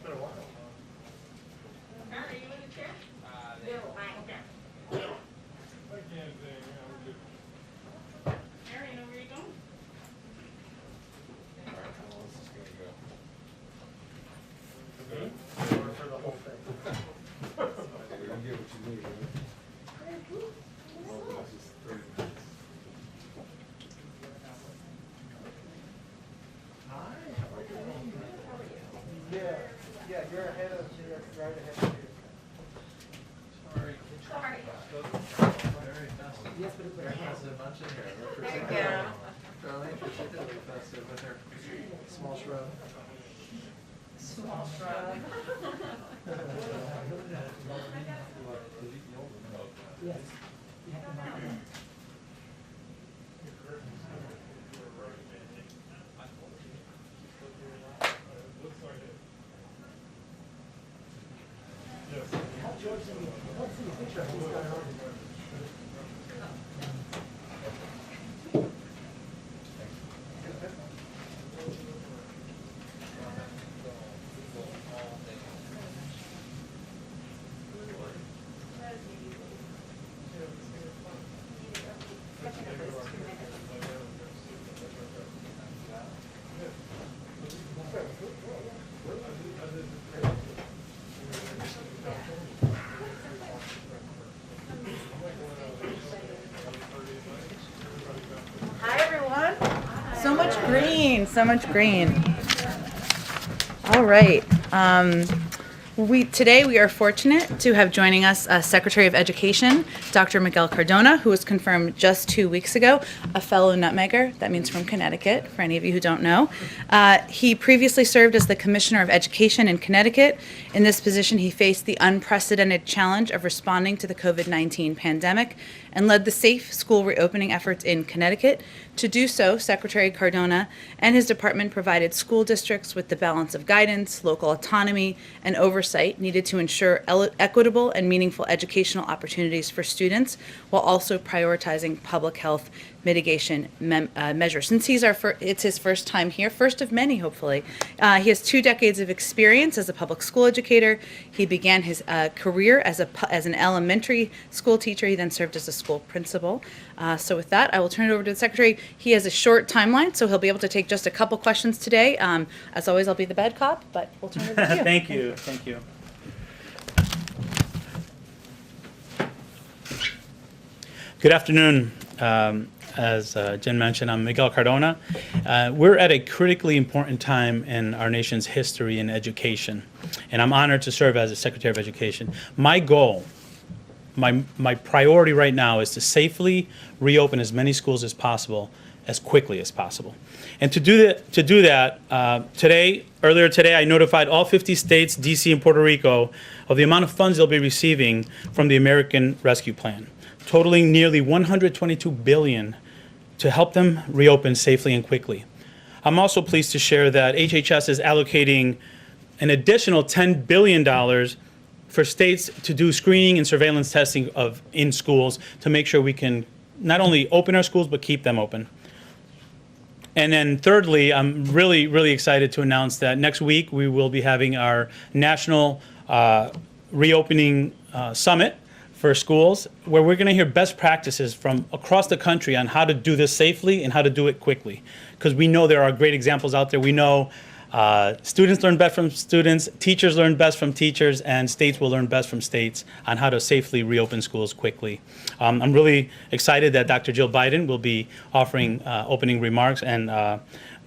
Are you in the chair? No, okay. Marion, where are you going? For the whole thing. We're gonna get what you need, right? Well, that's just 30 minutes. Hi, how are you? Yeah, you're ahead of, you're right ahead of you. Sorry. Very festive. Yes, but it's Very festive bunch in here. Look for Thank some- you. Charlene, particularly festive with her small shrub. Small shrub. Yes. Hi, everyone. So much green, so much green. All right. Today we are fortunate to have joining us Secretary of Education, Dr. Miguel Cardona, who was confirmed just 2 weeks ago, a fellow nutmegger. That means from Connecticut, for any of you who don't know. He previously served as the Commissioner of Education in Connecticut. In this position, he faced the unprecedented challenge of responding to the COVID-19 pandemic and led the safe school reopening efforts in Connecticut. To do so, Secretary Cardona and his department provided school districts with the balance of guidance, local autonomy, and oversight needed to ensure equitable and meaningful educational opportunities for students, while also prioritizing public health mitigation measures. Since it's his first time here, first of many, hopefully. He has 2 decades of experience as a public school educator. He began his career as an elementary school teacher. He then served as a school principal. So with that, I will turn it over to the Secretary. He has a short timeline, so he'll be able to take just a couple questions today. As always, I'll be the bad cop, but we'll turn it over to you. Thank you. Thank you. Good afternoon. As Jen mentioned, I'm Miguel Cardona. We're at a critically important time in our nation's history in education, and I'm honored to serve as the Secretary of Education. My goal, my priority right now is to safely reopen as many schools as possible, as quickly as possible. And to do that, earlier today, I notified all 50 states, DC, and Puerto Rico of the amount of funds they'll be receiving from the American Rescue Plan, totaling nearly $122 billion to help them reopen safely and quickly. I'm also pleased to share that HHS is allocating an additional $10 billion for states to do screening and surveillance testing in schools to make sure we can not only open our schools, but keep them open. And then thirdly, I'm really, really excited to announce that next week we will be having our national reopening summit for schools, where we're going to hear best practices from across the country on how to do this safely and how to do it quickly. Because we know there are great examples out there. We know students learn best from students, teachers learn best from teachers, and states will learn best from states on how to safely reopen schools quickly. I'm really excited that Dr. Jill Biden will be offering opening remarks, and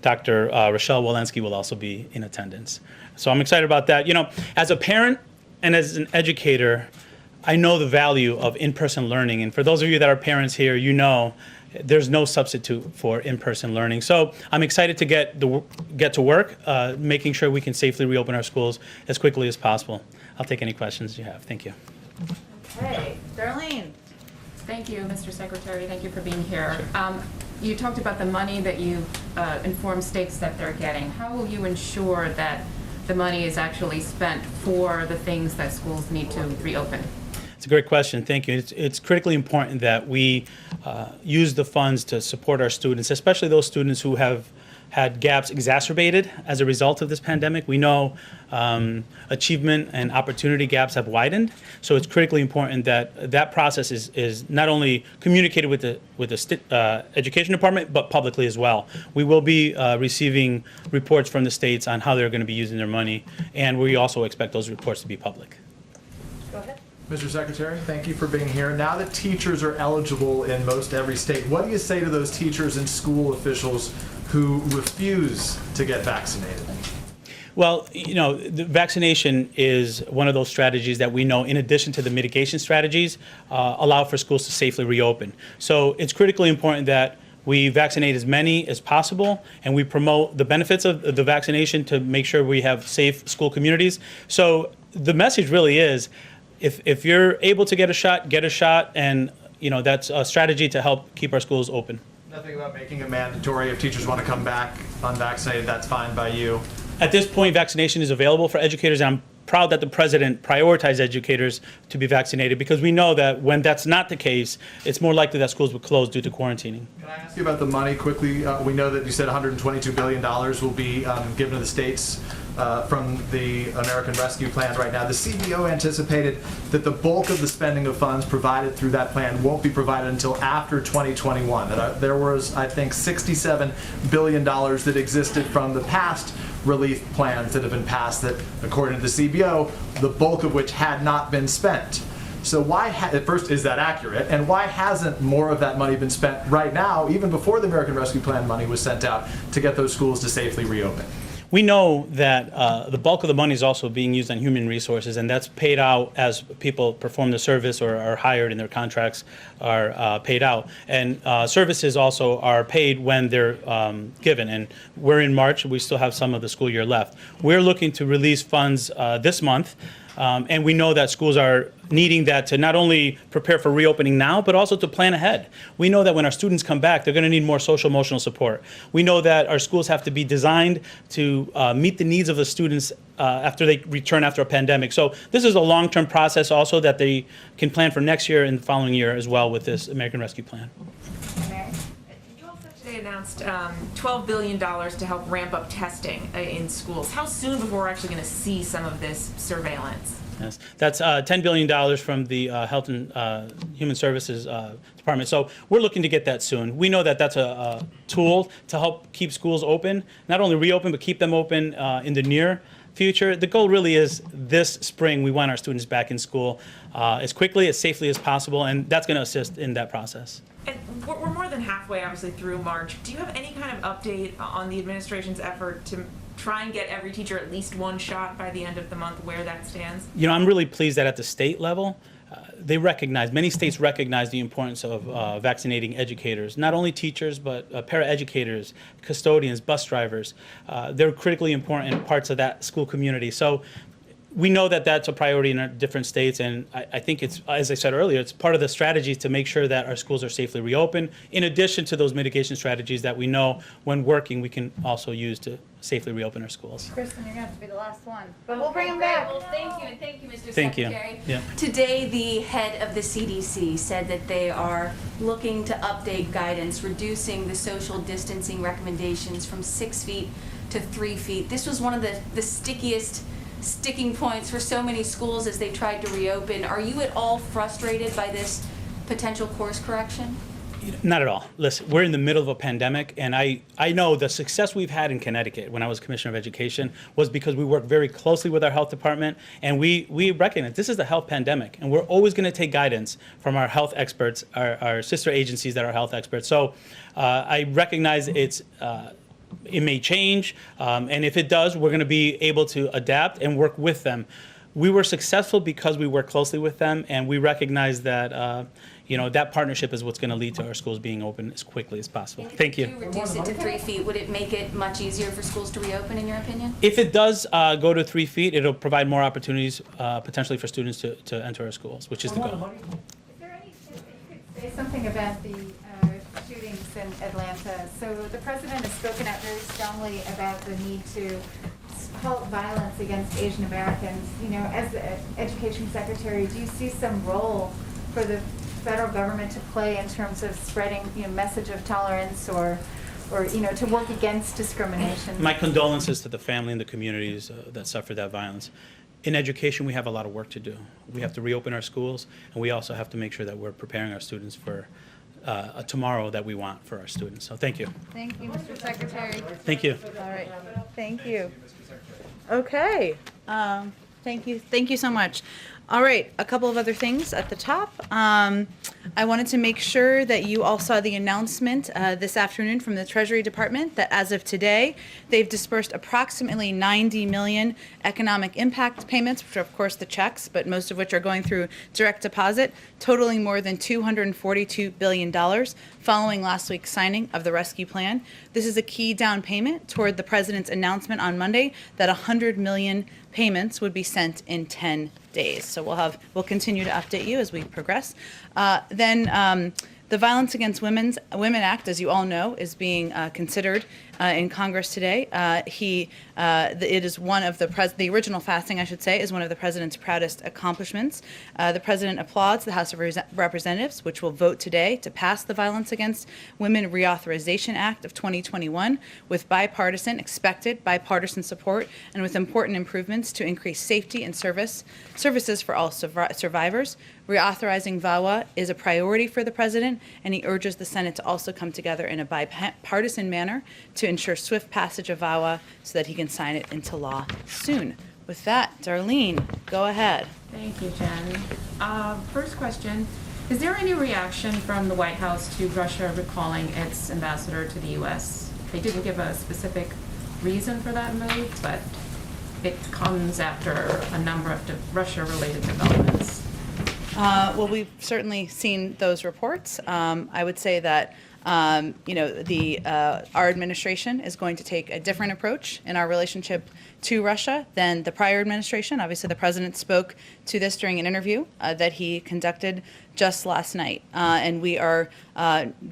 Dr. Rochelle Walensky will also be in attendance. So I'm excited about that. You know, as a parent and as an educator, I know the value of in-person learning, and for those of you that are parents here, you know there's no substitute for in-person learning. So I'm excited to get to work, making sure we can safely reopen our schools as quickly as possible. I'll take any questions you have. Thank you. Okay, Darlene. Thank you, Mr. Secretary. Thank you for being here. You talked about the money that you informed states that they're getting. How will you ensure that the money is actually spent for the things that schools need to reopen? It's a great question. Thank you. It's critically important that we use the funds to support our students, especially those students who have had gaps exacerbated as a result of this pandemic. We know achievement and opportunity gaps have widened, so it's critically important that that process is not only communicated with the education department, but publicly as well. We will be receiving reports from the states on how they're going to be using their money, and we also expect those reports to be public. Go ahead. Mr. Secretary, thank you for being here. Now that teachers are eligible in most every state, what do you say to those teachers and school officials who refuse to get vaccinated? Well, you know, the vaccination is one of those strategies that we know, in addition to the mitigation strategies, allow for schools to safely reopen. So it's critically important that we vaccinate as many as possible, and we promote the benefits of the vaccination to make sure we have safe school communities. So the message really is, if you're able to get a shot, and you know that's a strategy to help keep our schools open. Nothing about making it mandatory. If teachers want to come back unvaccinated, that's fine by you. At this point, vaccination is available for educators, and I'm proud that the president prioritized educators to be vaccinated, because we know that when that's not the case, it's more likely that schools will close due to quarantining. Can I ask you about the money quickly? We know that you said $122 billion will be given to the states from the American Rescue Plan right now. The CBO anticipated that the bulk of the spending of funds provided through that plan won't be provided until after 2021. There was, I think, $67 billion that existed from the past relief plans that have been passed that, according to the CBO, the bulk of which had not been spent. So why, at first, is that accurate? And why hasn't more of that money been spent right now, even before the American Rescue Plan money was sent out, to get those schools to safely reopen? We know that the bulk of the money is also being used on human resources, and that's paid out as people perform the service or are hired and their contracts are paid out. And services also are paid when they're given. And we're in March, we still have some of the school year left. We're looking to release funds this month. And we know that schools are needing that to not only prepare for reopening now, but also to plan ahead. We know that when our students come back, they're going to need more social emotional support. We know that our schools have to be designed to meet the needs of the students after they return after a pandemic. So this is a long-term process also that they can plan for next year and the following year as well with this American Rescue Plan. You also today announced $12 billion to help ramp up testing in schools. How soon before we're actually going to see some of this surveillance? Yes, that's $10 billion from the Health and Human Services Department. So we're looking to get that soon. We know that that's a tool to help keep schools open, not only reopen, but keep them open in the near future. The goal really is this spring, we want our students back in school as quickly, as safely as possible, and that's going to assist in that process. And we're more than halfway, obviously, through March. Do you have any kind of update on the administration's effort to try and get every teacher at least one shot by the end of the month, where that stands? You know, I'm really pleased that at the state level, many states recognize the importance of vaccinating educators, not only teachers, but paraeducators, custodians, bus drivers. They're critically important parts of that school community. So we know that that's a priority in our different states, and I think it's, as I said earlier, it's part of the strategy to make sure that our schools are safely reopened, in addition to those mitigation strategies that we know when working we can also use to safely reopen our schools. Kristen, you're going to have to be the last one, but we'll bring him back. Well, thank you, and thank you, Mr. Thank you. Secretary. Yeah. Today, the head of the CDC said that they are looking to update guidance, reducing the social distancing recommendations from 6 feet to 3 feet. This was one of the stickiest sticking points for so many schools as they tried to reopen. Are you at all frustrated by this potential course correction? Not at all. Listen, we're in the middle of a pandemic, and I know the success we've had in Connecticut when I was Commissioner of Education was because we worked very closely with our health department, and we recognize this is a health pandemic, and we're always going to take guidance from our health experts, our sister agencies that are health experts. So I recognize it may change, and if it does, we're going to be able to adapt and work with them. We were successful because we worked closely with them, and we recognize that that partnership is what's going to lead to our schools being open as quickly as possible. Thank you. If you reduce it to 3 feet, would it make it much easier for schools to reopen, in your opinion? If it does go to 3 feet, it'll provide more opportunities potentially for students to enter our schools, which is the goal. Is there any chance that you could say something about the shootings in Atlanta? So the president has spoken out very strongly about the need to halt violence against Asian Americans. You know, as the education secretary, do you see some role for the federal government to play in terms of spreading, message of tolerance or or, to work against discrimination. My condolences to the family and the communities that suffered that violence. In education, we have a lot of work to do. We have to reopen our schools, and we also have to make sure that we're preparing our students for a tomorrow that we want for our students. So thank you. Thank you, Mr. Secretary. Thank you. All right, thank you. Okay, thank you so much. All right, a couple of other things at the top. I wanted to make sure that you all saw the announcement this afternoon from the Treasury Department that as of today, they've dispersed approximately 90 million economic impact payments, which are of course the checks, but most of which are going through direct deposit, totaling more than $242 billion following last week's signing of the rescue plan. This is a key down payment toward the president's announcement on Monday that 100 million payments would be sent in 10 days. So we'll continue to update you as we progress. Then the Violence Against Women Act, as you all know, is being considered in Congress today. It is one of the original fasting, I should say, is one of the president's proudest accomplishments. The president applauds the House of Representatives, which will vote today to pass the Violence Against Women Reauthorization Act of 2021 with expected bipartisan support, and with important improvements to increase safety and services for all survivors. Reauthorizing VAWA is a priority for the president, and he urges the Senate to also come together in a bipartisan manner to ensure swift passage of VAWA so that he can sign it into law soon. With that, Darlene, go ahead. Thank you, Jen. First question, is there any reaction from the White House to Russia recalling its ambassador to the U.S.? They didn't give a specific reason for that move, but it comes after a number of Russia-related developments. Well, we've certainly seen those reports. I would say that our administration is going to take a different approach in our relationship to Russia than the prior administration. Obviously, the president spoke to this during an interview that he conducted just last night. And we are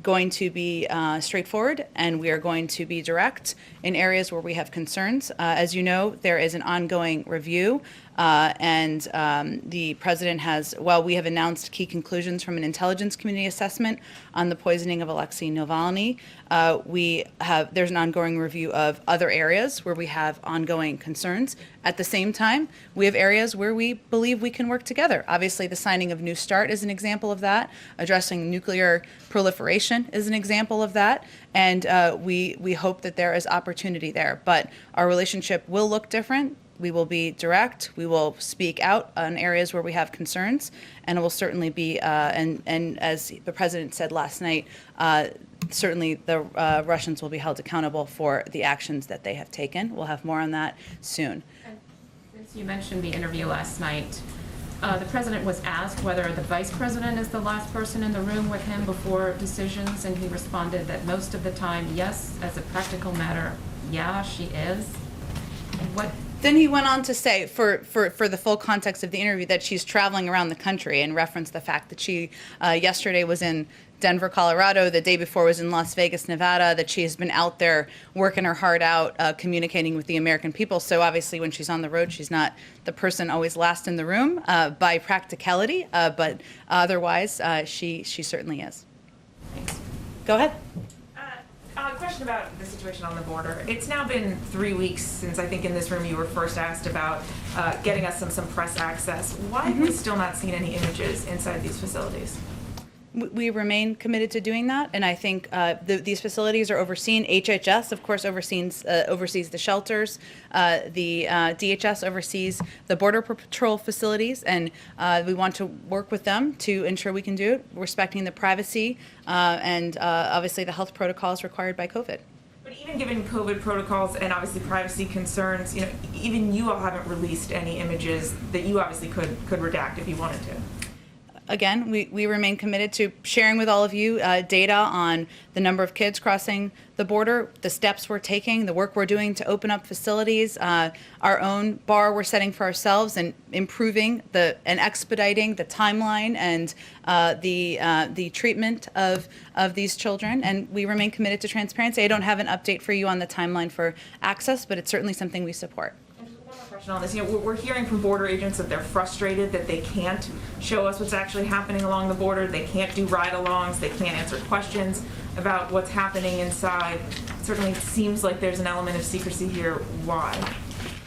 going to be straightforward, and we are going to be direct in areas where we have concerns. As you know, there is an ongoing review, and the president while we have announced key conclusions from an intelligence community assessment on the poisoning of Alexei Navalny, there's an ongoing review of other areas where we have ongoing concerns. At the same time, we have areas where we believe we can work together. Obviously, the signing of New START is an example of that. Addressing nuclear proliferation is an example of that. And we hope that there is opportunity there. But our relationship will look different. We will be direct. We will speak out on areas where we have concerns. And it will certainly be, and as the president said last night, certainly the Russians will be held accountable for the actions that they have taken. We'll have more on that soon. And since you mentioned the interview last night, the president was asked whether the vice president is the last person in the room with him before decisions, and he responded that most of the time, yes, as a practical matter, yeah, she is. Then he went on to say, for the full context of the interview, that she's traveling around the country, and referenced the fact that she yesterday was in Denver, Colorado, the day before was in Las Vegas, Nevada, that she has been out there working her heart out, communicating with the American people. So obviously when she's on the road, she's not the person always last in the room by practicality, but otherwise she certainly is. Thanks. Go ahead. Question about the situation on the border. It's now been 3 weeks since I think in this room you were first asked about getting us some press access. Why have we still not seen any images inside these facilities? We remain committed to doing that, and I think these facilities are overseen. HHS, of course, oversees the shelters. The DHS oversees the Border Patrol facilities, and we want to work with them to ensure we can do it, respecting the privacy and obviously the health protocols required by COVID. But even given COVID protocols and obviously privacy concerns, even you all haven't released any images that you obviously could redact if you wanted to. Again, we remain committed to sharing with all of you data on the number of kids crossing the border, the steps we're taking, the work we're doing to open up facilities, our own bar we're setting for ourselves, and improving and expediting the timeline and the treatment of these children. And we remain committed to transparency. I don't have an update for you on the timeline for access, but it's certainly something we support. On this, we're hearing from border agents that they're frustrated that they can't show us what's actually happening along the border. They can't do ride-alongs. They can't answer questions. about what's happening inside. Certainly it seems like there's an element of secrecy here. Why?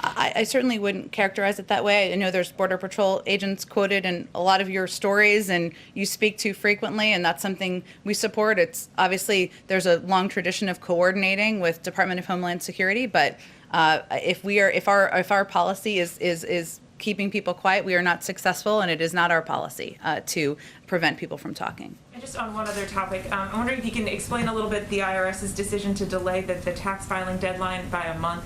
I certainly wouldn't characterize it that way. I know there's Border Patrol agents quoted in a lot of your stories and you speak to frequently, and that's something we support. It's obviously there's a long tradition of coordinating with Department of Homeland Security, but if our policy is keeping people quiet, we are not successful, and it is not our policy to prevent people from talking. And just on one other topic, I'm wondering if you can explain a little bit the IRS's decision to delay the tax filing deadline by a month.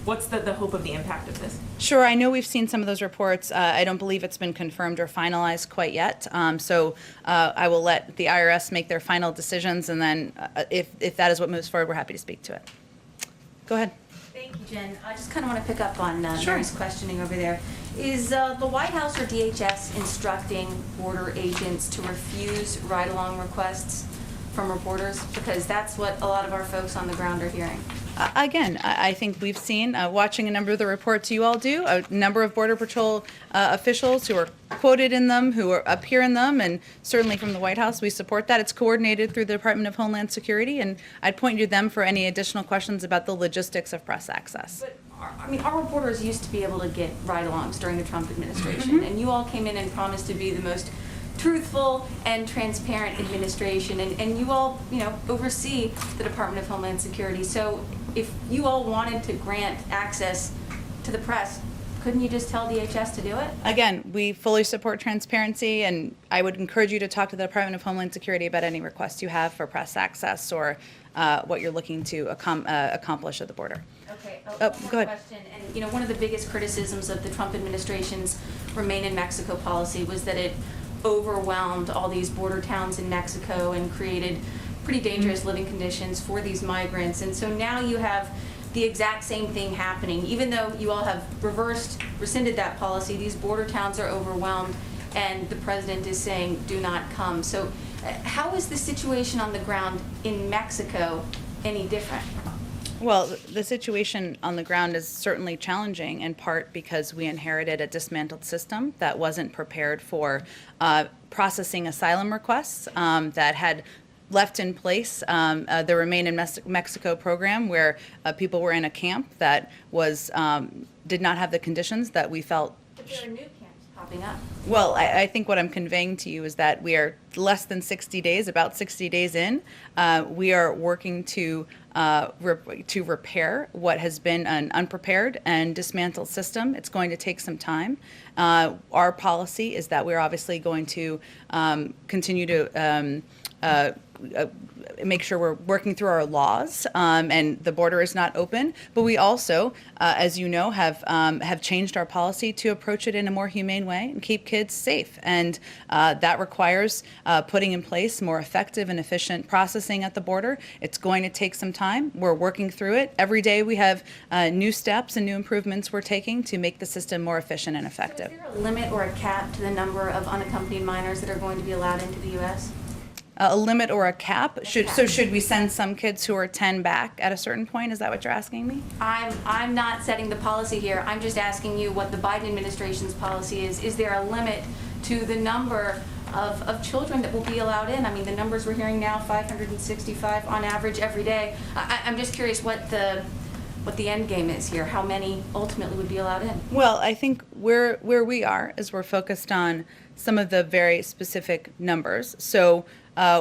What's the hope of the impact of this? Sure, I know we've seen some of those reports. I don't believe it's been confirmed or finalized quite yet. So I will let the IRS make their final decisions, and then if that is what moves forward, we're happy to speak to it. Go ahead. Thank you, Jen. I just kind of want to pick up on Sure. Mary's questioning over there. Is the White House or DHS instructing border agents to refuse ride-along requests from reporters? Because that's what a lot of our folks on the ground are hearing. Again, I think we've seen, watching a number of the reports you all do, a number of Border Patrol officials who are quoted in them, who are appear in them, and certainly from the White House, we support that. It's coordinated through the Department of Homeland Security, and I'd point you to them for any additional questions about the logistics of press access. But, our reporters used to be able to get ride-alongs during the Trump administration, and you all came in and promised to be the most truthful and transparent administration, and you all, oversee the Department of Homeland Security. So if you all wanted to grant access to the press, couldn't you just tell DHS to do it? Again, we fully support transparency, and I would encourage you to talk to the Department of Homeland Security about any requests you have for press access or what you're looking to accomplish at the border. Okay, Oh, one more go ahead. question. And, one of the biggest criticisms of the Trump administration's Remain in Mexico policy was that it overwhelmed all these border towns in Mexico and created pretty dangerous living conditions for these migrants. And so now you have the exact same thing happening. Even though you all have rescinded that policy, these border towns are overwhelmed, and the president is saying, do not come. So how is the situation on the ground in Mexico any different? Well, the situation on the ground is certainly challenging, in part because we inherited a dismantled system that wasn't prepared for processing asylum requests that had left in place the Remain in Mexico program, where people were in a camp that was did not have the conditions that we felt. But there are new camps popping up. Well, I think what I'm conveying to you is that we are less than 60 days, about 60 days in. We are working to repair what has been an unprepared and dismantled system. It's going to take some time. Our policy is that we're obviously going to continue to make sure we're working through our laws, and the border is not open. But we also, as you know, have changed our policy to approach it in a more humane way and keep kids safe. And that requires putting in place more effective and efficient processing at the border. It's going to take some time. We're working through it. Every day we have new steps and new improvements we're taking to make the system more efficient and effective. So is there a limit or a cap to the number of unaccompanied minors that are going to be allowed into the U.S.? A limit or a cap? So should we send some kids who are 10 back at a certain point? Is that what you're asking me? I'm not setting the policy here. I'm just asking you what the Biden administration's policy is. Is there a limit to the number of children that will be allowed in? I mean, the numbers we're hearing now, 565 on average every day. I'm just curious what the end game is here. How many ultimately would be allowed in? Well, I think where we are is we're focused on some of the very specific numbers. So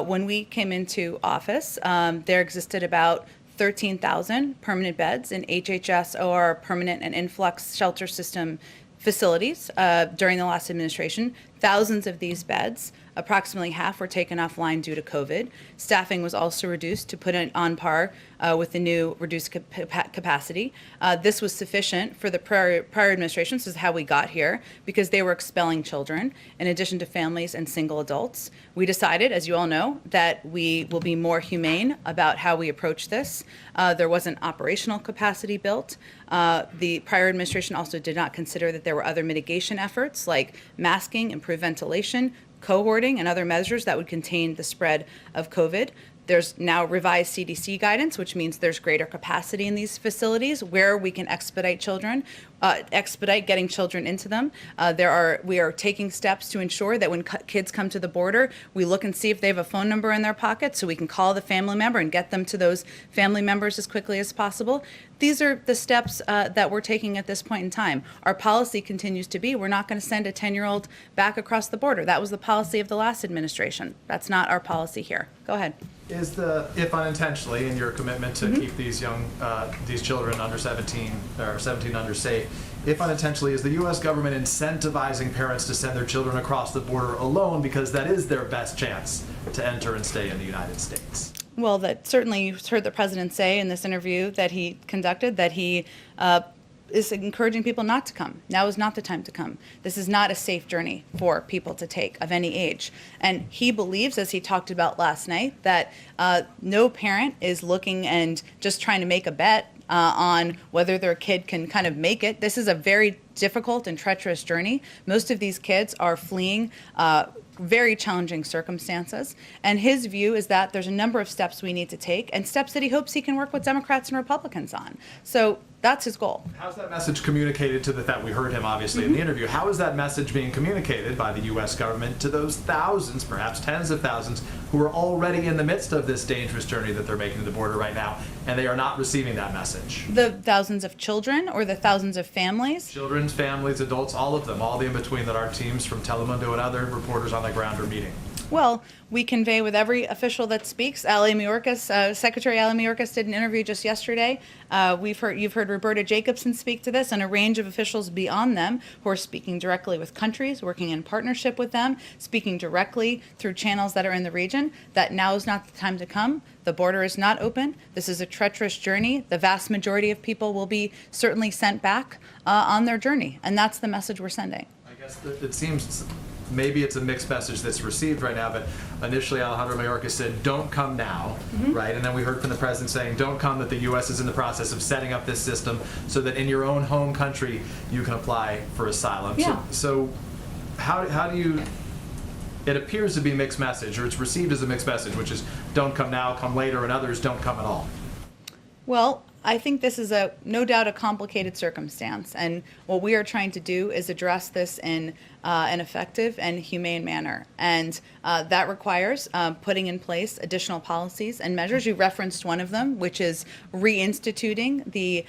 when we came into office, there existed about 13,000 permanent beds in HHS or permanent and influx shelter system facilities during the last administration. Thousands of these beds, approximately half, were taken offline due to COVID. Staffing was also reduced to put it on par with the new reduced capacity. This was sufficient for the prior administration. This is how we got here, because they were expelling children in addition to families and single adults. We decided, as you all know, that we will be more humane about how we approach this. There wasn't operational capacity built. The prior administration also did not consider that there were other mitigation efforts like masking, improved ventilation, cohorting, and other measures that would contain the spread of COVID. There's now revised CDC guidance, which means there's greater capacity in these facilities where we can expedite getting children into them. We are taking steps to ensure that when kids come to the border, we look and see if they have a phone number in their pocket so we can call the family member and get them to those family members as quickly as possible. These are the steps that we're taking at this point in time. Our policy continues to be, we're not going to send a 10-year-old back across the border. That was the policy of the last administration. That's not our policy here. Go ahead. If unintentionally, in your commitment to keep these these children under 17 or 17 under safe, if unintentionally, is the U.S. government incentivizing parents to send their children across the border alone because that is their best chance to enter and stay in the United States? Well, that certainly you heard the president say in this interview that he conducted that he is encouraging people not to come. Now is not the time to come. This is not a safe journey for people to take of any age. And he believes, as he talked about last night, that no parent is looking and just trying to make a bet on whether their kid can kind of make it. This is a very difficult and treacherous journey. Most of these kids are fleeing very challenging circumstances. And his view is that there's a number of steps we need to take and steps that he hopes he can work with Democrats and Republicans on. So that's his goal. How's that message communicated to that we heard him obviously in the interview? How is that message being communicated by the U.S. government to those thousands, perhaps tens of thousands, who are already in the midst of this dangerous journey that they're making to the border right now, and they are not receiving that message? The thousands of children or the thousands of families? Children, families, adults, all of them, all the in-between that our teams from Telemundo and other reporters on the ground are meeting. Well, we convey with every official that speaks. Secretary Ali Mayorkas did an interview just yesterday. You've heard Roberta Jacobson speak to this, and a range of officials beyond them who are speaking directly with countries, working in partnership with them, speaking directly through channels that are in the region, that now is not the time to come. The border is not open. This is a treacherous journey. The vast majority of people will be certainly sent back on their journey, and that's the message we're sending. I guess it seems maybe it's a mixed message that's received right now, but initially Alejandro Mayorkas said, don't come now, right? And then we heard from the president saying, don't come, that the U.S. is in the process of setting up this system so that in your own home country you can apply for asylum. Yeah. So how do you, it appears to be a mixed message, or it's received as a mixed message, which is don't come now, come later, and others don't come at all. Well, I think this is no doubt a complicated circumstance, and what we are trying to do is address this in an effective and humane manner, and that requires putting in place additional policies and measures. You referenced one of them, which is reinstituting the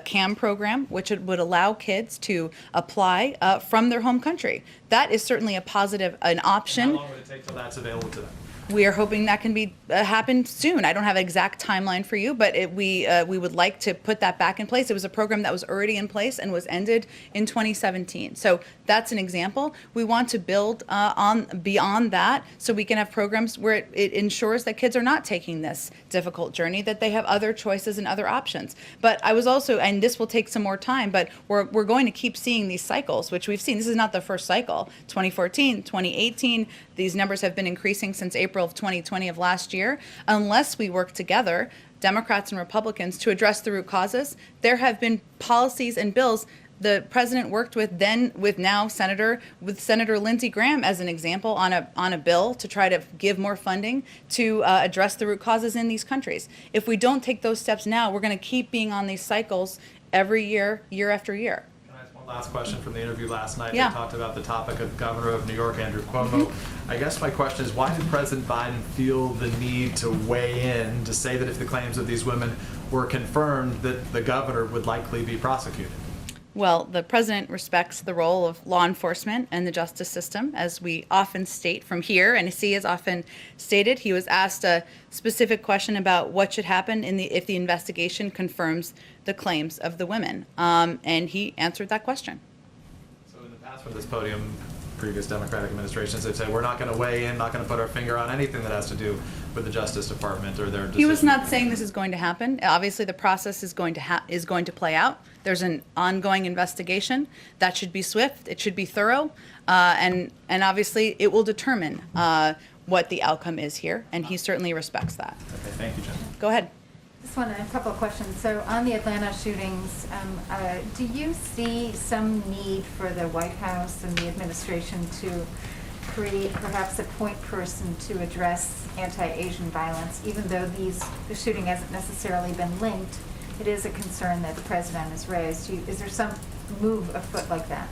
CAM program, which would allow kids to apply from their home country. That is certainly an option. How long would it take till that's available to them? We are hoping that can be happen soon. I don't have an exact timeline for you, but we would like to put that back in place. It was a program that was already in place and was ended in 2017. So that's an example. We want to build on beyond that, so we can have programs where it ensures that kids are not taking this difficult journey, that they have other choices and other options. But I was also, and this will take some more time, but we're going to keep seeing these cycles, which we've seen. This is not the first cycle. 2014, 2018, these numbers have been increasing since April of 2020 of last year. Unless we work together, Democrats and Republicans, to address the root causes, there have been policies and bills the president worked with Senator Lindsey Graham as an example on a bill to try to give more funding to address the root causes in these countries. If we don't take those steps now, we're going to keep being on these cycles every year, year after year. Last question from the interview last night. Yeah. We talked about the topic of Governor of New York, Andrew Cuomo. I guess my question is, why did President Biden feel the need to weigh in to say that if the claims of these women were confirmed, that the governor would likely be prosecuted? Well, the president respects the role of law enforcement and the justice system, as we often state from here, and as he has often stated. He was asked a specific question about what should happen if the investigation confirms the claims of the women, and he answered that question. So in the past from this podium, previous Democratic administrations, they've said, we're not going to weigh in, not going to put our finger on anything that has to do with the Justice Department or their decision. He was not saying this is going to happen. Obviously, the process is going to play out. There's an ongoing investigation that should be swift. It should be thorough, and obviously, it will determine what the outcome is here. And he certainly respects that. Okay, thank you, Jen. Go ahead. Just want a couple of questions. So on the Atlanta shootings, do you see some need for the White House and the administration to create perhaps a point person to address anti-Asian violence, even though the shooting hasn't necessarily been linked? It is a concern that the president has raised. Is there some move afoot like that?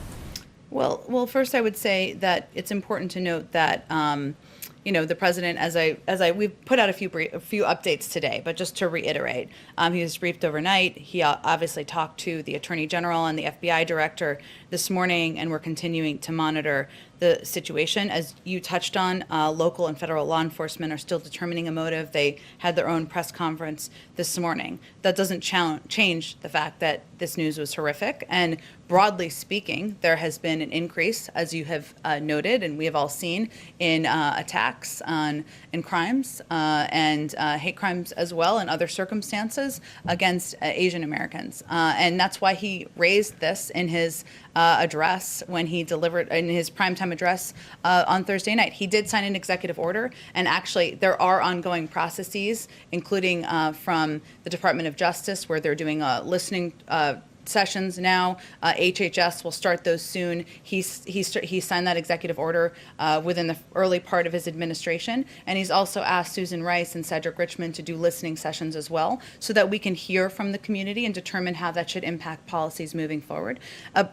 Well, first I would say that it's important to note that the president, we've put out a few updates today, but just to reiterate, he was briefed overnight. He obviously talked to the Attorney General and the FBI Director this morning, and we're continuing to monitor the situation. As you touched on, local and federal law enforcement are still determining a motive. They had their own press conference this morning. That doesn't change the fact that this news was horrific. And broadly speaking, there has been an increase, as you have noted, and we have all seen, in attacks and crimes and hate crimes as well, and other circumstances against Asian Americans. And that's why he raised this in his address when he delivered in his primetime address on Thursday night. He did sign an executive order, and actually there are ongoing processes, including from the Department of Justice, where they're doing listening sessions now. HHS will start those soon. He signed that executive order within the early part of his administration, and he's also asked Susan Rice and Cedric Richmond to do listening sessions as well, so that we can hear from the community and determine how that should impact policies moving forward.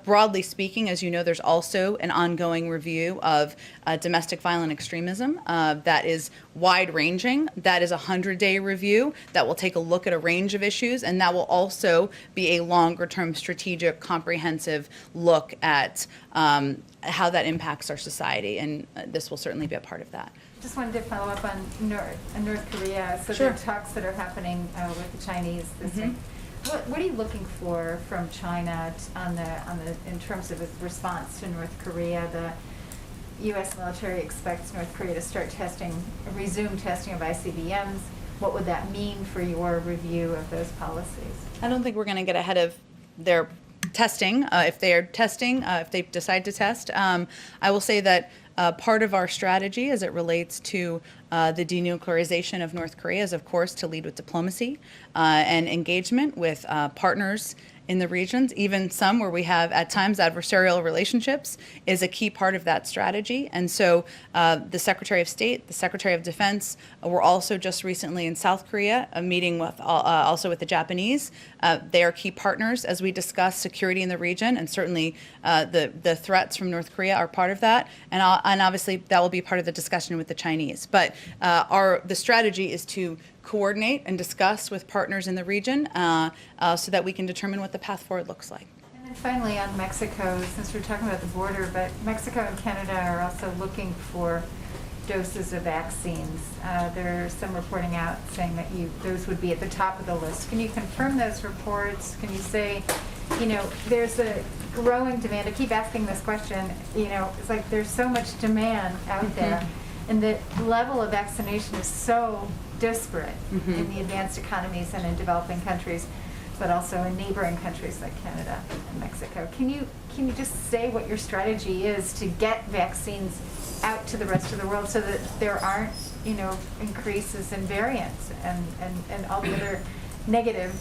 Broadly speaking, as you know, there's also an ongoing review of domestic violent extremism that is wide-ranging. That is a 100-day review that will take a look at a range of issues, and that will also be a longer-term strategic, comprehensive look at how that impacts our society, and this will certainly be a part of that. Just wanted to follow up on North Korea. So Sure. there are talks that are happening with the Chinese this week. What are you looking for from China in terms of its response to North Korea? The U.S. military expects North Korea to resume testing of ICBMs. What would that mean for your review of those policies? I don't think we're going to get ahead of their testing. If they are testing, if they decide to test, I will say that part of our strategy as it relates to the denuclearization of North Korea is, of course, to lead with diplomacy and engagement with partners in the regions, even some where we have at times adversarial relationships, is a key part of that strategy. And so the Secretary of State, the Secretary of Defense were also just recently in South Korea, a meeting with also with the Japanese. They are key partners as we discuss security in the region, and certainly the threats from North Korea are part of that. And obviously that will be part of the discussion with the Chinese. But the strategy is to coordinate and discuss with partners in the region so that we can determine what the path forward looks like. And then finally on Mexico, since we're talking about the border, but Mexico and Canada are also looking for doses of vaccines. There's some reporting out saying that those would be at the top of the list. Can you confirm those reports? Can you say, there's a growing demand? I keep asking this question, it's like there's so much demand out there, and the level of vaccination is so disparate in the advanced economies and in developing countries, but also in neighboring countries like Canada and Mexico. Can you just say what your strategy is to get vaccines out to the rest of the world so that there aren't, increases in variants and all the other negative,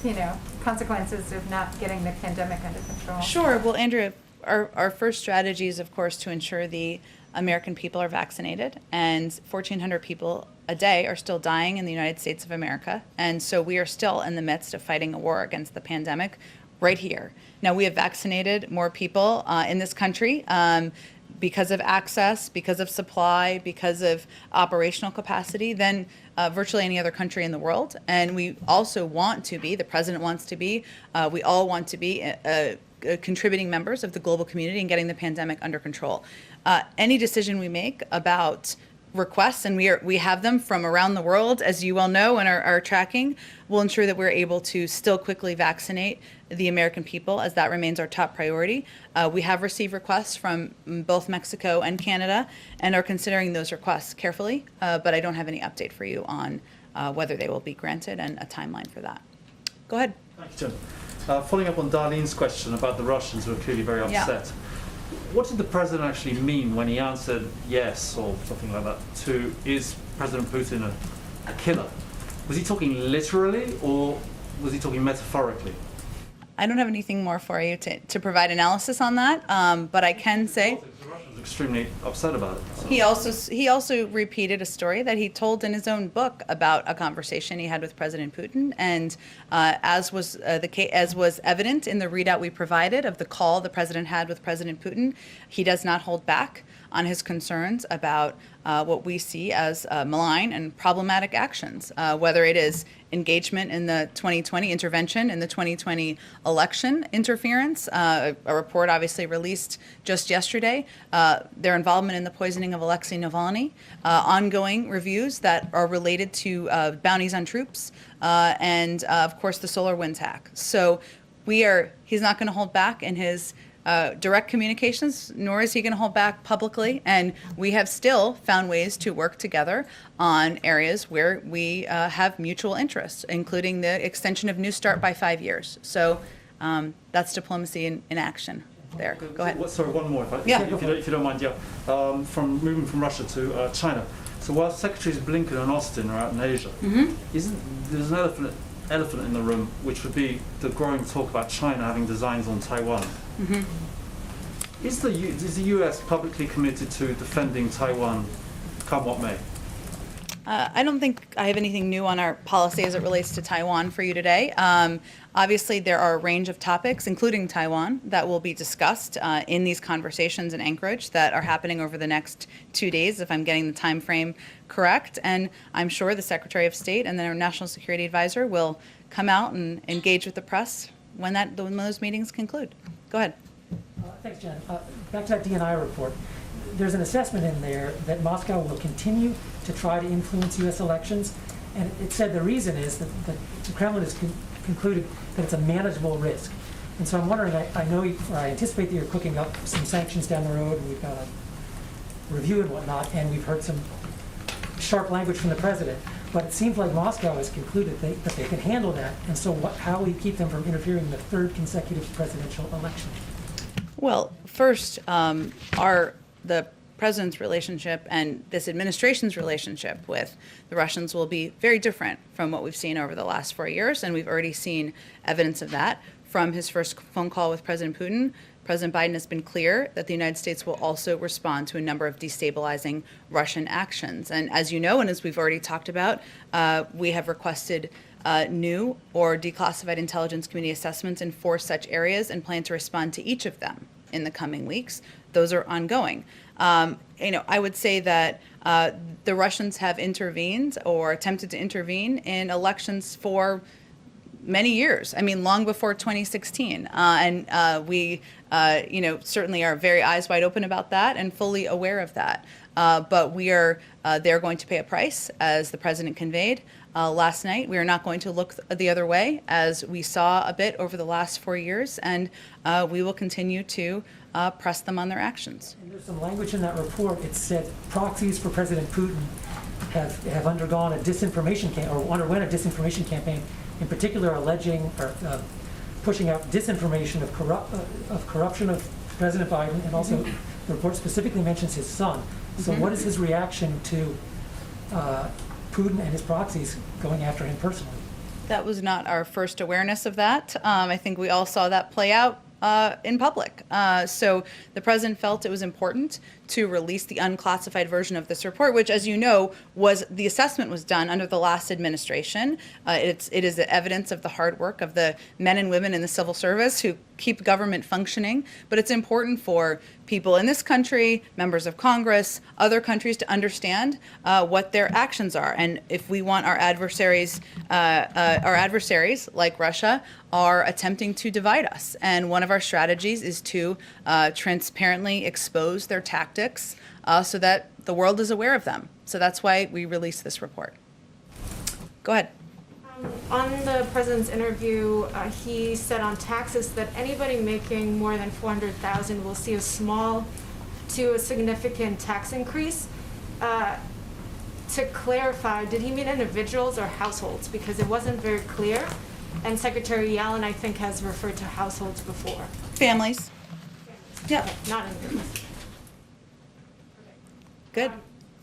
consequences of not getting the pandemic under control? Sure. Well, Andrea, our first strategy is, of course, to ensure the American people are vaccinated, and 1,400 people a day are still dying in the United States of America. And so we are still in the midst of fighting a war against the pandemic right here. Now, we have vaccinated more people in this country because of access, because of supply, because of operational capacity than virtually any other country in the world. And we also want to be, the president wants to be, we all want to be contributing members of the global community and getting the pandemic under control. Any decision we make about requests, and we have them from around the world, as you well know, and are tracking, will ensure that we're able to still quickly vaccinate the American people, as that remains our top priority. We have received requests from both Mexico and Canada and are considering those requests carefully, but I don't have any update for you on whether they will be granted and a timeline for that. Go ahead. Thank you, Jen. Following up on Darlene's question about the Russians who are clearly very upset. Yeah. What did the president actually mean when he answered yes or something like that to, is President Putin a killer? Was he talking literally or was he talking metaphorically? I don't have anything more for you to provide analysis on that, but I can say, extremely upset about it. So. He also repeated a story that he told in his own book about a conversation he had with President Putin, and as was evident in the readout we provided of the call the president had with President Putin, he does not hold back on his concerns about what we see as malign and problematic actions, whether it is engagement in the 2020 intervention in the 2020 election interference, a report obviously released just yesterday, their involvement in the poisoning of Alexei Navalny, ongoing reviews that are related to bounties on troops, and of course the SolarWinds hack. So he's not going to hold back in his direct communications, nor is he going to hold back publicly. And we have still found ways to work together on areas where we have mutual interests, including the extension of New START by 5 years. So that's diplomacy in action there. Go ahead. Sorry, one more, Yeah. if you don't mind. Yeah, moving from Russia to China. So while Secretaries Blinken and Austin are out in Asia, there's an elephant in the room, which would be the growing talk about China having designs on Taiwan. Is the US publicly committed to defending Taiwan, come what may? I don't think I have anything new on our policy as it relates to Taiwan for you today. Obviously, there are a range of topics, including Taiwan, that will be discussed in these conversations in Anchorage that are happening over the next 2 days, if I'm getting the time frame correct. And I'm sure the Secretary of State and the National Security Advisor will come out and engage with the press when those meetings conclude. Go ahead. Thanks, Jen. Back to that DNI report. There's an assessment in there that Moscow will continue to try to influence U.S. elections, and it said the reason is that the Kremlin has concluded that it's a manageable risk. And so I'm wondering, I anticipate that you're cooking up some sanctions down the road, and we've got a review and whatnot, and we've heard some sharp language from the president. But it seems like Moscow has concluded that they can handle that, and so how will we keep them from interfering in the third consecutive presidential election? Well, first, the president's relationship and this administration's relationship with the Russians will be very different from what we've seen over the last 4 years, and we've already seen evidence of that from his first phone call with President Putin. President Biden has been clear that the United States will also respond to a number of destabilizing Russian actions. And as you know, and as we've already talked about, we have requested new or declassified intelligence community assessments in 4 such areas and plan to respond to each of them in the coming weeks. Those are ongoing. I would say that the Russians have intervened or attempted to intervene in elections for many years. I mean, long before 2016. And we, certainly are very eyes wide open about that and fully aware of that. But they're going to pay a price, as the president conveyed last night. We are not going to look the other way, as we saw a bit over the last 4 years, and we will continue to press them on their actions. And there's some language in that report. It said proxies for President Putin have undergone a disinformation underwent a disinformation campaign, in particular alleging or pushing out disinformation of corruption of President Biden, and also the report specifically mentions his son. So what is his reaction to Putin and his proxies going after him personally? That was not our first awareness of that. I think we all saw that play out in public. So the president felt it was important to release the unclassified version of this report, which, as you know, the assessment was done under the last administration. It is evidence of the hard work of the men and women in the civil service who keep government functioning. But it's important for people in this country, members of Congress, other countries to understand what their actions are. And if we want our adversaries like Russia are attempting to divide us. And one of our strategies is to transparently expose their tactics so that the world is aware of them. So that's why we released this report. Go ahead. On the president's interview, he said on taxes that anybody making more than $400,000 will see a small to a significant tax increase. To clarify, did he mean individuals or households? Because it wasn't very clear. And Secretary Yellen, I think, has referred to households before. Families. Yeah. Okay, not individuals. Good.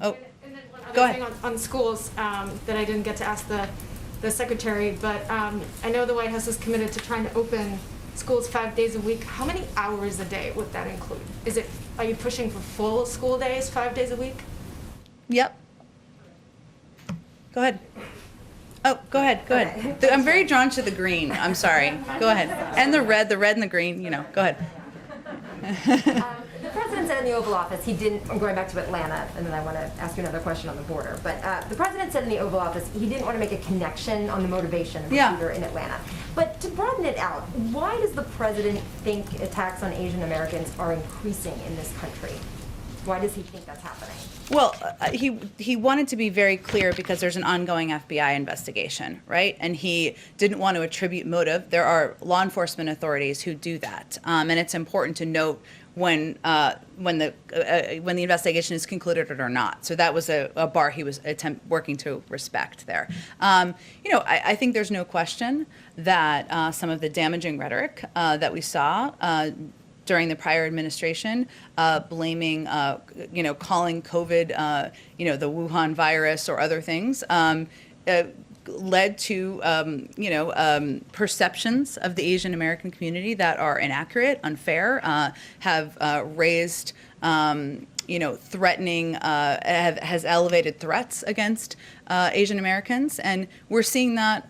And then one other Go ahead. thing on schools that I didn't get to ask the secretary, but I know the White House is committed to trying to open schools 5 days a week, how many hours a day would that include? Are you pushing for full school days, 5 days a week? Yep. Go ahead. Oh, go ahead. Okay. I'm very drawn to the green. I'm sorry. Go ahead. And the red and the green, go ahead. The president said in the Oval Office he didn't, I'm going back to Atlanta, and then I want to ask you another question on the border, but the president said in the Oval Office he didn't want to make a connection on the motivation of the shooter in Atlanta. But to broaden it out, why does the president think attacks on Asian Americans are increasing in this country? Why does he think that's happening? Well, he wanted to be very clear because there's an ongoing FBI investigation, right? And he didn't want to attribute motive. There are law enforcement authorities who do that, and it's important to note when the investigation is concluded or not. So that was a bar he was working to respect there. I think there's no question that some of the damaging rhetoric that we saw during the prior administration, blaming, calling COVID, the Wuhan virus or other things, led to, perceptions of the Asian American community that are inaccurate, unfair, have raised, threatening, has elevated threats against Asian Americans, and we're seeing that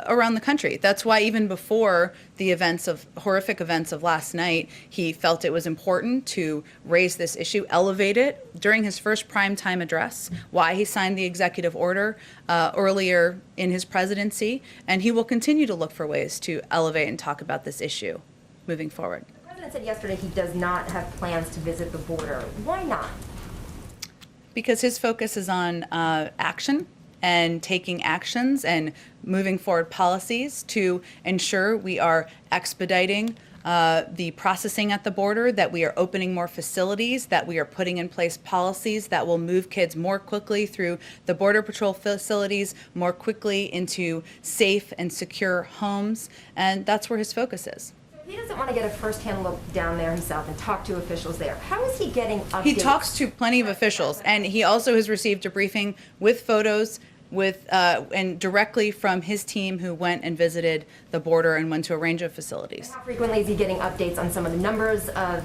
around the country. That's why even before the horrific events of last night, he felt it was important to raise this issue, elevate it during his first primetime address, why he signed the executive order earlier in his presidency, and he will continue to look for ways to elevate and talk about this issue moving forward. The president said yesterday he does not have plans to visit the border. Why not? Because his focus is on action and taking actions and moving forward policies to ensure we are expediting the processing at the border, that we are opening more facilities, that we are putting in place policies that will move kids more quickly through the Border Patrol facilities, more quickly into safe and secure homes, and that's where his focus is. He doesn't want to get a first-hand look down there himself and talk to officials there. How is he getting updates? He talks to plenty of officials, and he also has received a briefing with photos and directly from his team who went and visited the border and went to a range of facilities. How frequently is he getting updates on some of the numbers of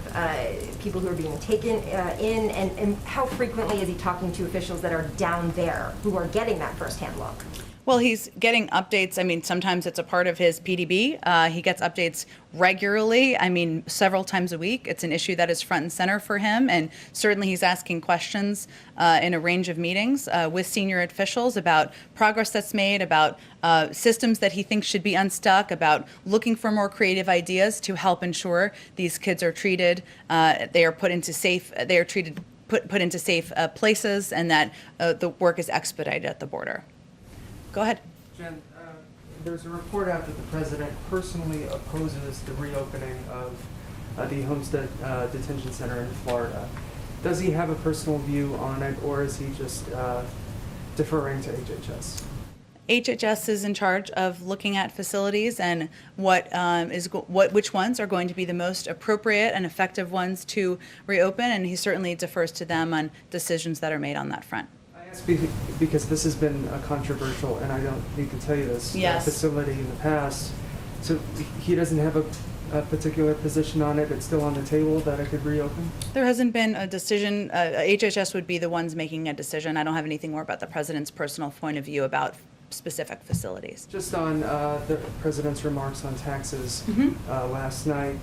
people who are being taken in, and how frequently is he talking to officials that are down there who are getting that first-hand look? Well, he's getting updates. I mean, sometimes it's a part of his PDB. He gets updates regularly. I mean, several times a week. It's an issue that is front and center for him. And certainly he's asking questions in a range of meetings with senior officials about progress that's made, about systems that he thinks should be unstuck, about looking for more creative ideas to help ensure these kids are treated, they are put into safe places, and that the work is expedited at the border. Go ahead. Jen, there's a report out that the president personally opposes the reopening of the Homestead Detention Center in Florida. Does he have a personal view on it, or is he just deferring to HHS? HHS is in charge of looking at facilities and which ones are going to be the most appropriate and effective ones to reopen, and he certainly defers to them on decisions that are made on that front. Because this has been a controversial, and I don't need to tell you this, facility in the past. So he doesn't have a particular position on it. It's still on the table that it could reopen? There hasn't been a decision. HHS would be the ones making a decision. I don't have anything more about the president's personal point of view about specific facilities. Just on the president's remarks on taxes last night.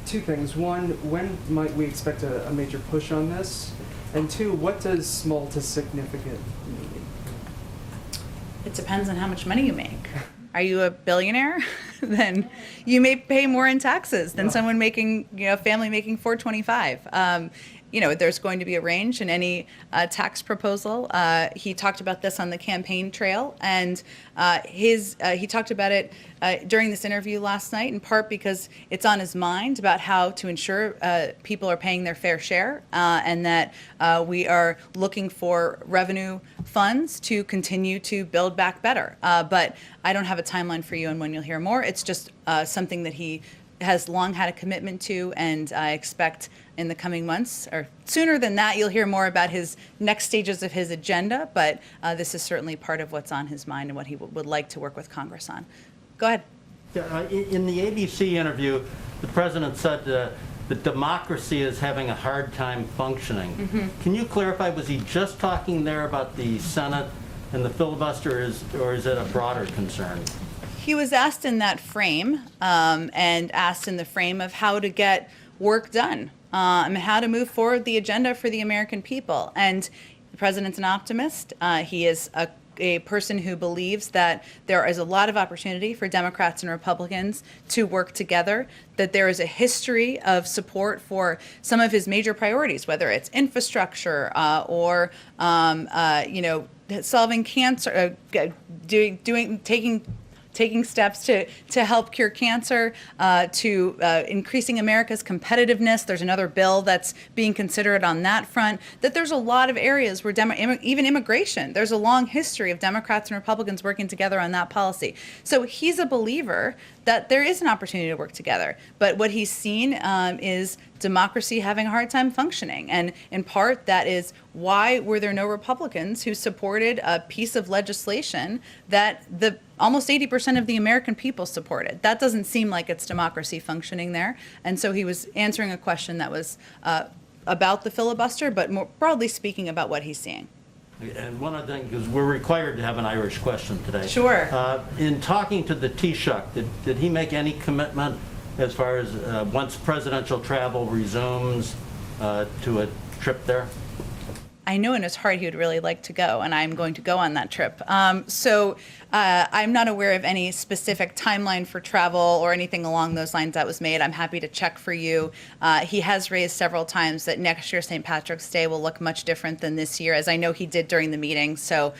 Two things. One, when might we expect a major push on this? And two, what does small to significant mean? It depends on how much money you make. Are you a billionaire? Then you may pay more in taxes than someone making, a family making $425. There's going to be a range in any tax proposal. He talked about this on the campaign trail, and he talked about it during this interview last night, in part because it's on his mind about how to ensure people are paying their fair share, and that we are looking for revenue funds to continue to build back better. But I don't have a timeline for you on when you'll hear more. It's just something that he has long had a commitment to, and I expect in the coming months, or sooner than that, you'll hear more about his next stages of his agenda, but this is certainly part of what's on his mind and what he would like to work with Congress on. Go ahead. In the ABC interview, the president said that democracy is having a hard time functioning. Can you clarify, was he just talking there about the Senate and the filibuster, or is it a broader concern? He was asked in that frame, and asked in the frame of how to get work done, and how to move forward the agenda for the American people. And the president's an optimist. He is a person who believes that there is a lot of opportunity for Democrats and Republicans to work together, that there is a history of support for some of his major priorities, whether it's infrastructure or solving cancer, taking steps to help cure cancer, to increasing America's competitiveness. There's another bill that's being considered on that front. That there's a lot of areas where even immigration, there's a long history of Democrats and Republicans working together on that policy. So he's a believer that there is an opportunity to work together. But what he's seen is democracy having a hard time functioning. And in part, that is why were there no Republicans who supported a piece of legislation that almost 80% of the American people supported. That doesn't seem like it's democracy functioning there. And so he was answering a question that was about the filibuster, but more broadly speaking about what he's seeing. And one other thing, because we're required to have an Irish question today. Sure. In talking to the Taoiseach, did he make any commitment as far as once presidential travel resumes to a trip there? I know in his heart he would really like to go, and I'm going to go on that trip. So I'm not aware of any specific timeline for travel or anything along those lines that was made. I'm happy to check for you. He has raised several times that next year St. Patrick's Day will look much different than this year, as I know he did during the meeting. So,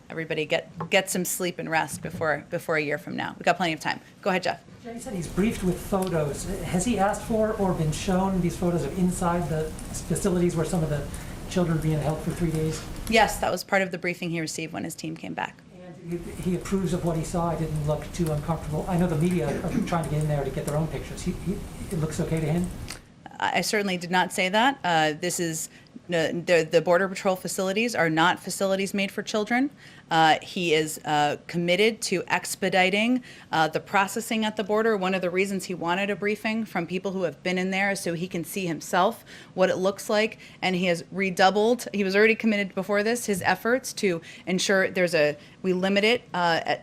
everybody get some sleep and rest before a year from now. We've got plenty of time. Go ahead, Jeff. Jay said he's briefed with photos. Has he asked for or been shown these photos of inside the facilities where some of the children being held for 3 days? Yes, that was part of the briefing he received when his team came back. And he approves of what he saw. It didn't look too uncomfortable. I know the media are trying to get in there to get their own pictures. It looks okay to him? I certainly did not say that. This is the Border Patrol facilities are not facilities made for children. He is committed to expediting the processing at the border. One of the reasons he wanted a briefing from people who have been in there is so he can see himself what it looks like. And he has redoubled, he was already committed before this, his efforts to ensure we limit it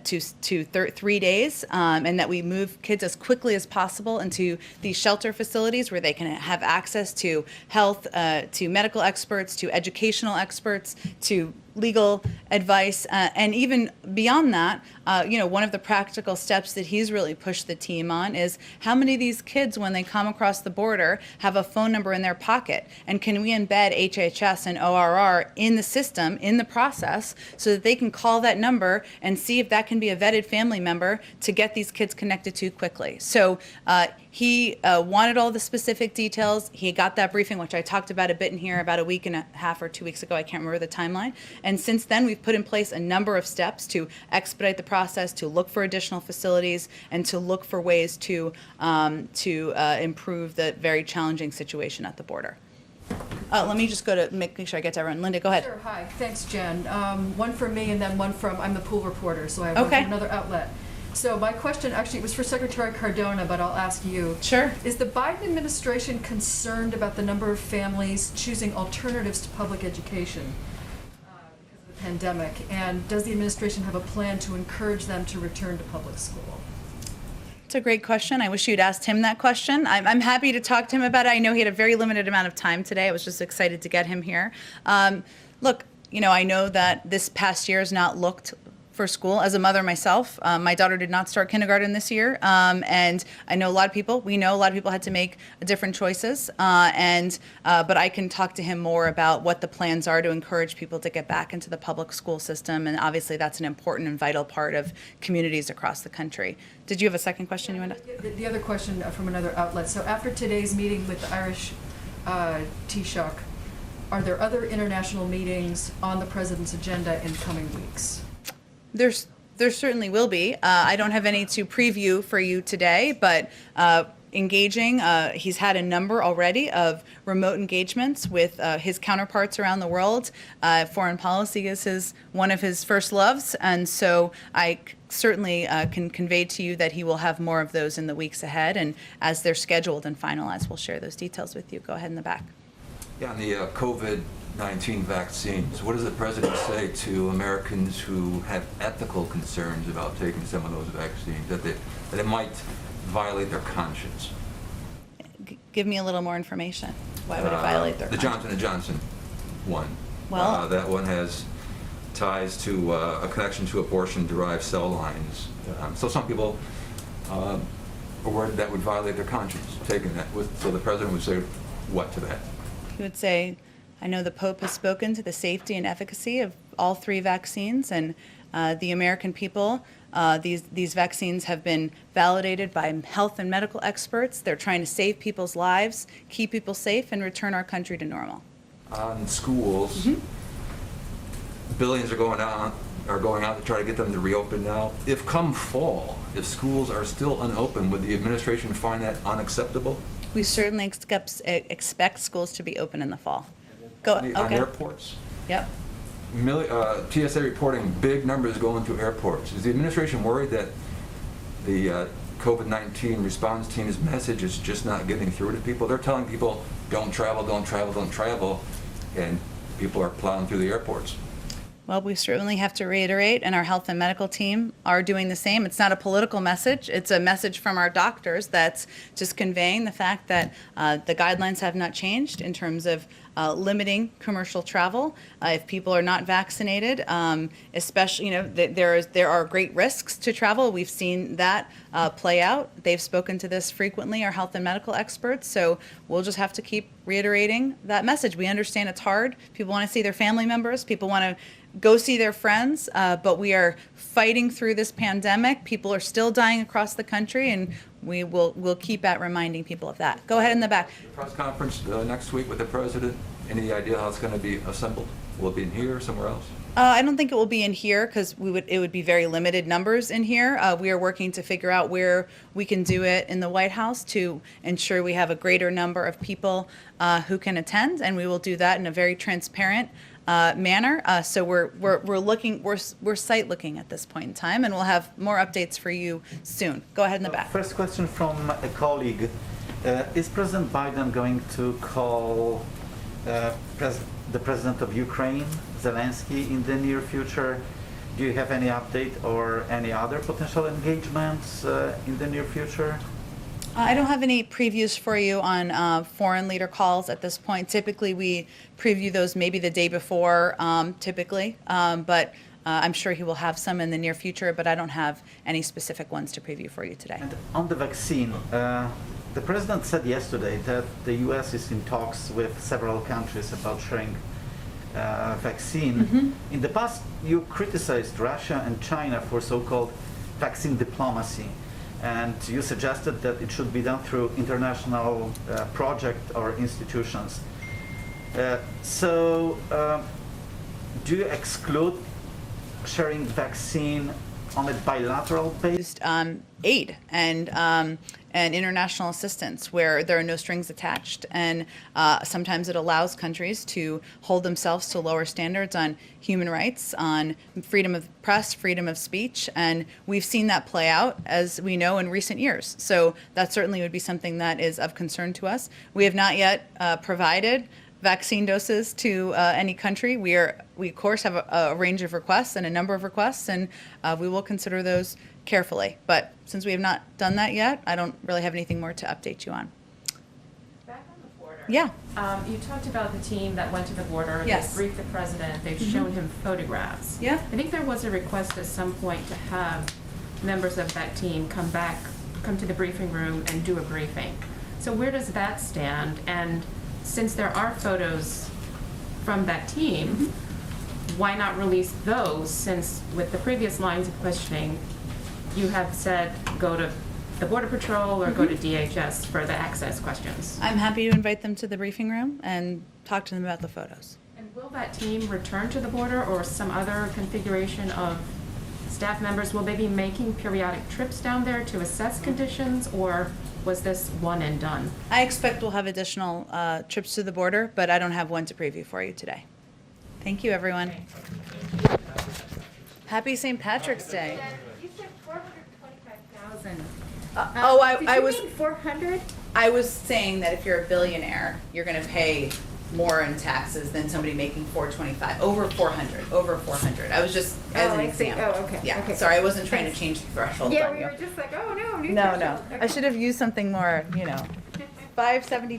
to 3 days, and that we move kids as quickly as possible into these shelter facilities where they can have access to health, to medical experts, to educational experts, to legal advice, and even beyond that, one of the practical steps that he's really pushed the team on is how many of these kids, when they come across the border, have a phone number in their pocket, and can we embed HHS and ORR in the system, in the process, so that they can call that number and see if that can be a vetted family member to get these kids connected to quickly. So he wanted all the specific details. He got that briefing, which I talked about a bit in here about a week and a half or 2 weeks ago. I can't remember the timeline. And since then, we've put in place a number of steps to expedite the process, to look for additional facilities, and to look for ways to improve the very challenging situation at the border. Let me just go to make sure I get to everyone. Linda, go ahead. Sure, hi. Thanks, Jen. One from me and then one from, I'm the pool reporter, so I have one from another outlet. So my question, actually, it was for Secretary Cardona, but I'll ask you. Sure. Is the Biden administration concerned about the number of families choosing alternatives to public education because of the pandemic? And does the administration have a plan to encourage them to return to public school? That's a great question. I wish you'd asked him that question. I'm happy to talk to him about it. I know he had a very limited amount of time today. I was just excited to get him here. Look, I know that this past year has not looked for school. As a mother myself, my daughter did not start kindergarten this year, and I know a lot of people, had to make different choices, but I can talk to him more about what the plans are to encourage people to get back into the public school system, and obviously that's an important and vital part of communities across the country. Did you have a second question you wanted to? The other question from another outlet. So after today's meeting with the Irish Taoiseach, are there other international meetings on the President's agenda in coming weeks? There certainly will be. I don't have any to preview for you today, but engaging. He's had a number already of remote engagements with his counterparts around the world. Foreign policy is one of his first loves, and so I certainly can convey to you that he will have more of those in the weeks ahead, and as they're scheduled and finalized, we'll share those details with you. Go ahead in the back. Yeah, on the COVID-19 vaccines, what does the president say to Americans who have ethical concerns about taking some of those vaccines, that it might violate their conscience? Give me a little more information. Why would it violate their The conscience? Johnson & Johnson one. Well, that one has ties to a connection to abortion-derived cell lines. So some people are worried that would violate their conscience, taking that. So the president would say what to that? He would say, I know the Pope has spoken to the safety and efficacy of all 3 vaccines, and the American people, these vaccines have been validated by health and medical experts. They're trying to save people's lives, keep people safe, and return our country to normal. On schools, billions are going out to try to get them to reopen now. If come fall, if schools are still unopened, would the administration find that unacceptable? We certainly expect schools to be open in the fall. Go. On Okay. airports? Yep. TSA reporting big numbers going through airports. Is the administration worried that the COVID-19 response team's message is just not getting through to people? They're telling people, don't travel, don't travel, don't travel, and people are plowing through the airports. Well, we certainly have to reiterate, and our health and medical team are doing the same. It's not a political message. It's a message from our doctors that's just conveying the fact that the guidelines have not changed in terms of limiting commercial travel. If people are not vaccinated, especially, there are great risks to travel. We've seen that play out. They've spoken to this frequently, our health and medical experts. So we'll just have to keep reiterating that message. We understand it's hard. People want to see their family members. People want to go see their friends, but we are fighting through this pandemic. People are still dying across the country, and we'll keep at reminding people of that. Go ahead in the back. Press conference next week with the president. Any idea how it's going to be assembled? Will it be in here or somewhere else? I don't think it will be in here because it would be very limited numbers in here. We are working to figure out where we can do it in the White House to ensure we have a greater number of people who can attend, and we will do that in a very transparent manner. So we're site looking at this point in time, and we'll have more updates for you soon. Go ahead in the back. First question from a colleague: is President Biden going to call the president of Ukraine, Zelensky, in the near future? Do you have any update or any other potential engagements in the near future? I don't have any previews for you on foreign leader calls at this point. Typically, we preview those maybe the day before, but I'm sure he will have some in the near future, but I don't have any specific ones to preview for you today. And on the vaccine, the president said yesterday that the U.S. is in talks with several countries about sharing vaccine. In the past, you criticized Russia and China for so-called vaccine diplomacy, and you suggested that it should be done through international project or institutions. Do you exclude sharing vaccine on a bilateral basis? Aid and international assistance where there are no strings attached. And sometimes it allows countries to hold themselves to lower standards on human rights, on freedom of press, freedom of speech. And we've seen that play out, as we know, in recent years. So that certainly would be something that is of concern to us. We have not yet provided vaccine doses to any country. We of course have a range of requests and a number of requests, and we will consider those carefully. But since we have not done that yet, I don't really have anything more to update you on. Back on the border. Yeah. You talked about the team that went to the border. Yes. They briefed the president. They've shown him photographs. Yeah. I think there was a request at some point to have members of that team come to the briefing room and do a briefing. So where does that stand? And since there are photos from that team, why not release those, since with the previous lines of questioning, you have said go to the Border Patrol or go to DHS for the access questions? I'm happy to invite them to the briefing room and talk to them about the photos. And will that team return to the border or some other configuration of staff members, will they be making periodic trips down there to assess conditions, or was this one and done? I expect we'll have additional trips to the border, but I don't have one to preview for you today. Thank you, everyone. Happy St. Patrick's Day. You said 425,000. I was. 400? I was saying that if you're a billionaire, you're going to pay more in taxes than somebody making 425, over 400. I was just as an I see. example. Oh, okay. Yeah. Okay. Sorry, I wasn't trying to Thanks. change the threshold Yeah, on we you. were just like, oh, no, new No, threshold. no. I should have used something more, 572.